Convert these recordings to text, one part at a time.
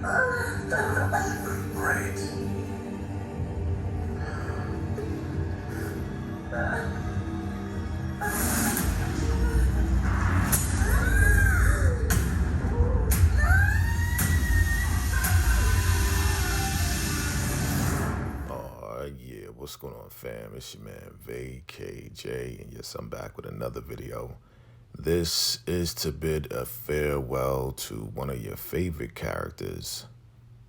Great. Yeah, what's going on, fam? It's your man VACAY-J, and yes, I'm back with another video. This is to bid a farewell to one of your favorite characters.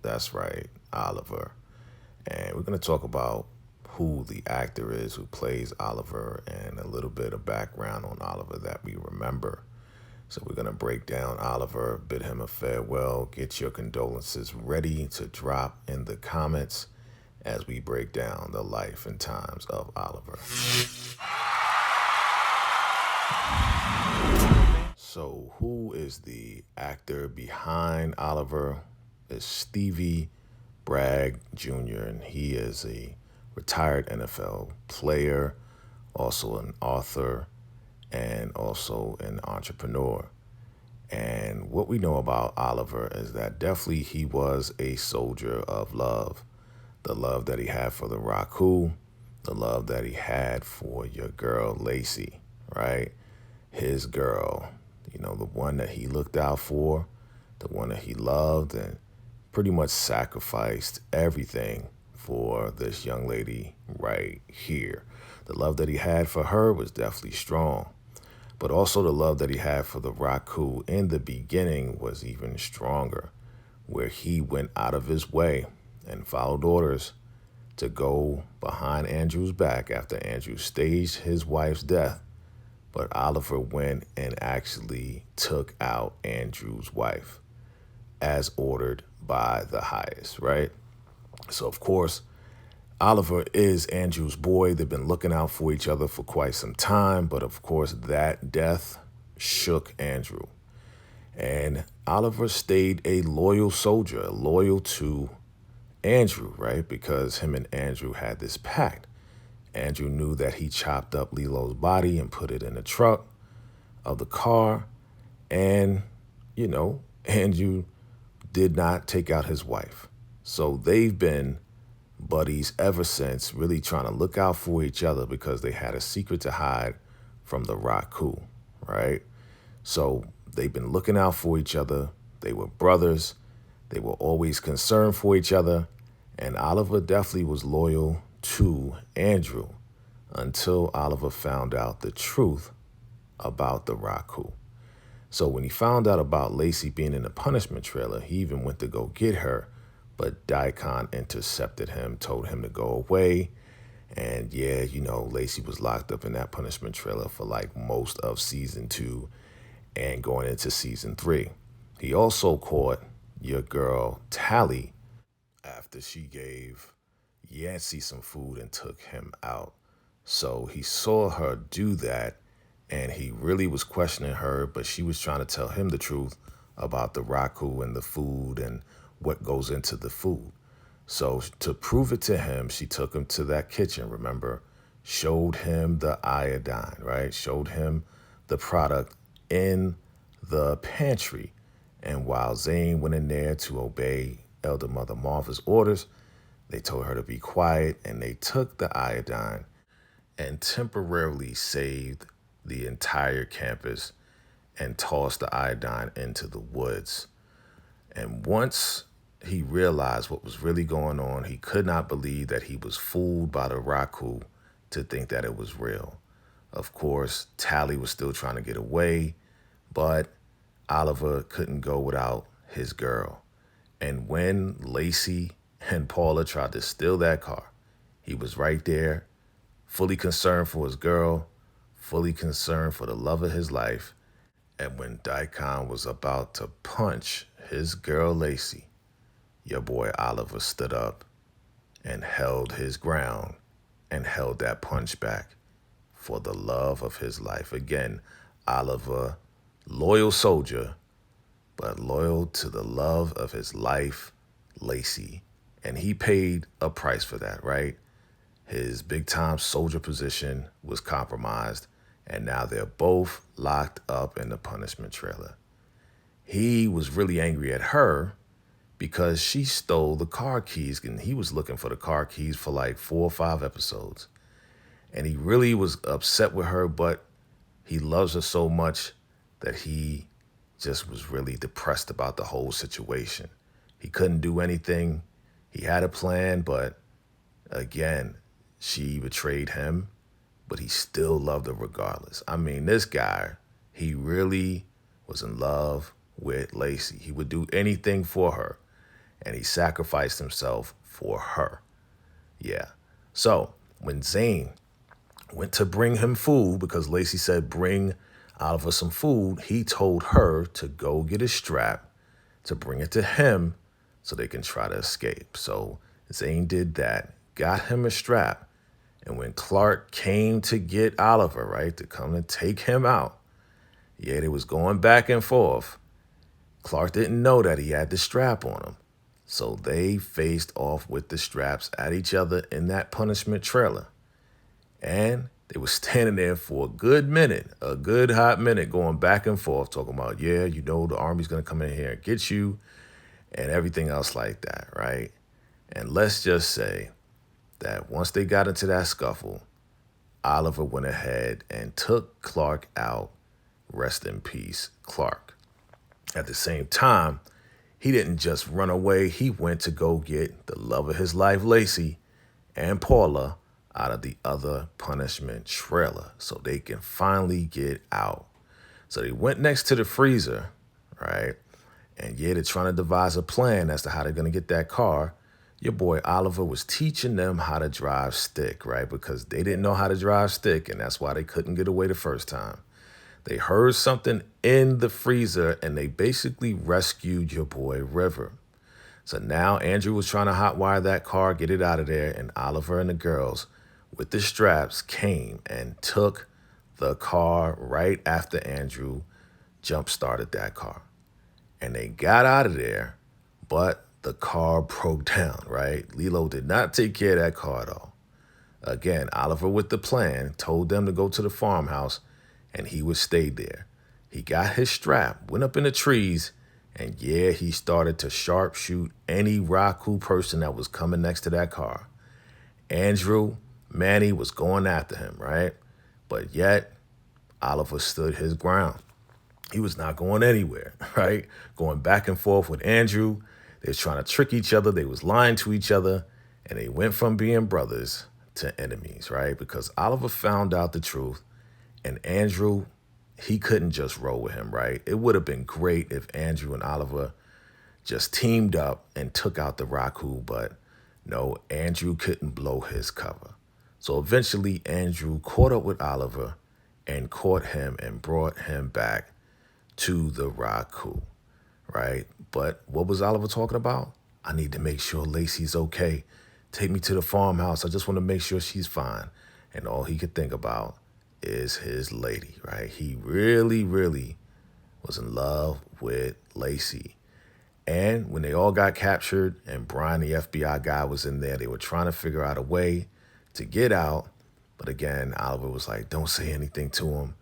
That's right, Oliver. And we're going to talk about who the actor is who plays Oliver and a little bit of background on Oliver that we remember. So we're going to break down Oliver, bid him a farewell, get your condolences ready to drop in the comments as we break down the life and times of Oliver. So who is the actor behind Oliver? It's Stevie Bragg Jr., and he is a retired NFL player, also an author, and also an entrepreneur. And what we know about Oliver is that definitely he was a soldier of love. The love that he had for the Raku, the love that he had for your girl Lacey, right? His girl, the one that he looked out for, the one that he loved, and pretty much sacrificed everything for this young lady right here. The love that he had for her was definitely strong, but also the love that he had for the Raku in the beginning was even stronger, where he went out of his way and followed orders to go behind Andrew's back after Andrew staged his wife's death. But Oliver went and actually took out Andrew's wife as ordered by the highest, right? So, of course, Oliver is Andrew's boy. They've been looking out for each other for quite some time. But, of course, that death shook Andrew. And Oliver stayed a loyal soldier, loyal to Andrew, right? Because him and Andrew had this pact. Andrew knew that he chopped up Lilo's body and put it in the truck of the car. And, Andrew did not take out his wife. So they've been buddies ever since, really trying to look out for each other because they had a secret to hide from the Raku, right? So they've been looking out for each other. They were brothers. They were always concerned for each other, and Oliver definitely was loyal to Andrew until Oliver found out the truth about the Raku. So when he found out about Lacey being in the punishment trailer, he even went to go get her, but Daikon intercepted him, told him to go away. And yeah, Lacey was locked up in that punishment trailer for like most of season 2 and going into season 3. He also caught your girl Tally after she gave Yancey some food and took him out. So he saw her do that, and he really was questioning her, but she was trying to tell him the truth about the Raku and the food and what goes into the food. So to prove it to him, she took him to that kitchen, remember? Showed him the iodine, right? Showed him the product in the pantry. And while Zane went in there to obey Elder Mother Martha's orders, they told her to be quiet, and they took the iodine and temporarily saved the entire campus and tossed the iodine into the woods. And once he realized what was really going on, he could not believe that he was fooled by the Raku to think that it was real. Of course, Tally was still trying to get away, but Oliver couldn't go without his girl. And when Lacey and Paula tried to steal that car, he was right there, fully concerned for his girl, fully concerned for the love of his life. And when Daikon was about to punch his girl Lacey, your boy Oliver stood up and held his ground and held that punch back for the love of his life. Again, Oliver, loyal soldier, but loyal to the love of his life, Lacey. And he paid a price for that, right? His big-time soldier position was compromised, and now they're both locked up in the punishment trailer. He was really angry at her because she stole the car keys, and he was looking for the car keys for like 4 or 5 episodes. And he really was upset with her, but he loves her so much that he just was really depressed about the whole situation. He couldn't do anything. He had a plan, but again, she betrayed him, but he still loved her regardless. I mean, this guy, he really was in love with Lacey. He would do anything for her, and he sacrificed himself for her. Yeah. So when Zane went to bring him food, because Lacey said, bring Oliver some food, he told her to go get a strap to bring it to him so they can try to escape. So Zane did that, got him a strap. And when Clark came to get Oliver, right, to come and take him out, yeah, they was going back and forth. Clark didn't know that he had the strap on him. So they faced off with the straps at each other in that punishment trailer. And they were standing there for a good minute, a good hot minute, going back and forth, talking about, yeah, you know, the Army's going to come in here and get you and everything else like that, right? And let's just say that once they got into that scuffle, Oliver went ahead and took Clark out. Rest in peace, Clark. At the same time, he didn't just run away. He went to go get the love of his life, Lacey, and Paula out of the other punishment trailer so they can finally get out. So they went next to the freezer, right? And yeah, they're trying to devise a plan as to how they're going to get that car. Your boy Oliver was teaching them how to drive stick, right? Because they didn't know how to drive stick, and that's why they couldn't get away the first time. They heard something in the freezer, and they basically rescued your boy River. So now Andrew was trying to hotwire that car, get it out of there, and Oliver and the girls with the straps came and took the car right after Andrew jump-started that car. And they got out of there, but the car broke down, right? Lilo did not take care of that car at all. Again, Oliver with the plan told them to go to the farmhouse, and he would stay there. He got his strap, went up in the trees, and yeah, he started to sharpshoot any Raku person that was coming next to that car. Andrew, Manny was going after him, right? But yet, Oliver stood his ground. He was not going anywhere, right? Going back and forth with Andrew. They was trying to trick each other. They was lying to each other. And they went from being brothers to enemies, right? Because Oliver found out the truth. And Andrew, he couldn't just roll with him, right? It would have been great if Andrew and Oliver just teamed up and took out the Raku. But no, Andrew couldn't blow his cover. So eventually, Andrew caught up with Oliver and caught him and brought him back to the Raku, right? But what was Oliver talking about? I need to make sure Lacey's okay. Take me to the farmhouse. I just want to make sure she's fine. And all he could think about is his lady, right? He really, really was in love with Lacey. And when they all got captured and Brian, the FBI guy, was in there, they were trying to figure out a way to get out. But again, Oliver was like, don't say anything to him.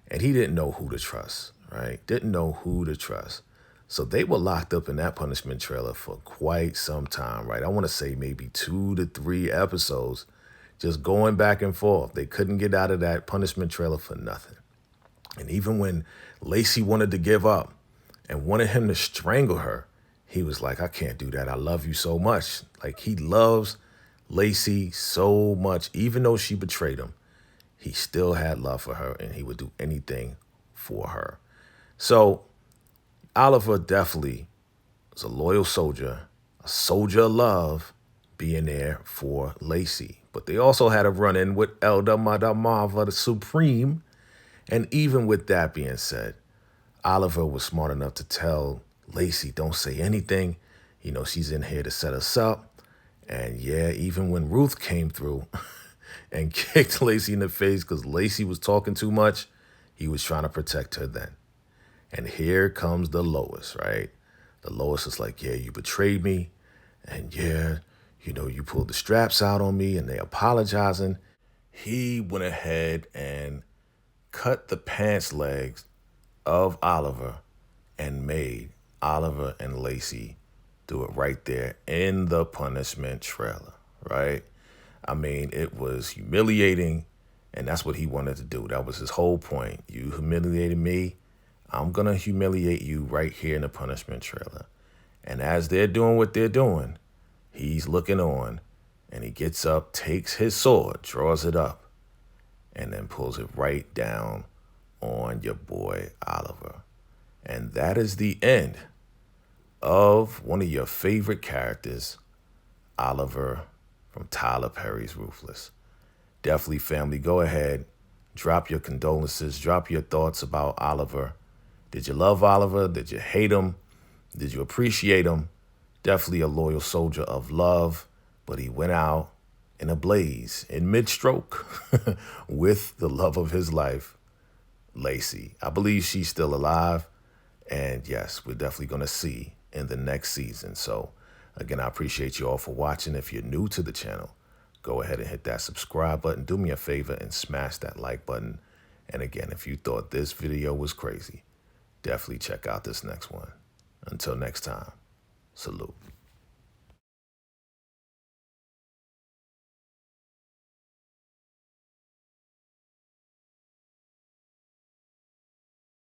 And he didn't know who to trust, right? Didn't know who to trust. So they were locked up in that punishment trailer for quite some time, right? I want to say maybe 2 to 3 episodes, just going back and forth. They couldn't get out of that punishment trailer for nothing. And even when Lacey wanted to give up and wanted him to strangle her, he was like, I can't do that. I love you so much. Like, he loves Lacey so much. Even though she betrayed him, he still had love for her, and he would do anything for her. So Oliver definitely was a loyal soldier, a soldier of love, being there for Lacey. But they also had a run-in with Elder Madamava, the Supreme. And even with that being said, Oliver was smart enough to tell Lacey, don't say anything. You know, she's in here to set us up. And yeah, even when Ruth came through and kicked Lacey in the face because Lacey was talking too much, he was trying to protect her then. And here comes the Lois, right? The Lois is like, yeah, you betrayed me. And yeah, you know, you pulled the straps out on me, and they apologizing. He went ahead and cut the pants legs of Oliver and made Oliver and Lacey Do it right there in the punishment trailer, right? I mean, it was humiliating, and that's what he wanted to do. That was his whole point. You humiliated me. I'm going to humiliate you right here in the punishment trailer. And as they're doing what they're doing, he's looking on, and he gets up, takes his sword, draws it up, and then pulls it right down on your boy Oliver. And that is the end of one of your favorite characters, Oliver from Tyler Perry's Ruthless. Definitely, family, go ahead, drop your condolences, drop your thoughts about Oliver. Did you love Oliver? Did you hate him? Did you appreciate him? Definitely a loyal soldier of love, but he went out in a blaze, in mid-stroke, with the love of his life, Lacey. I believe she's still alive, and yes, we're definitely going to see in the next season. So, again, I appreciate you all for watching. If you're new to the channel, go ahead and hit that subscribe button. Do me a favor and smash that like button. And again, if you thought this video was crazy, definitely check out this next one. Until next time, salute.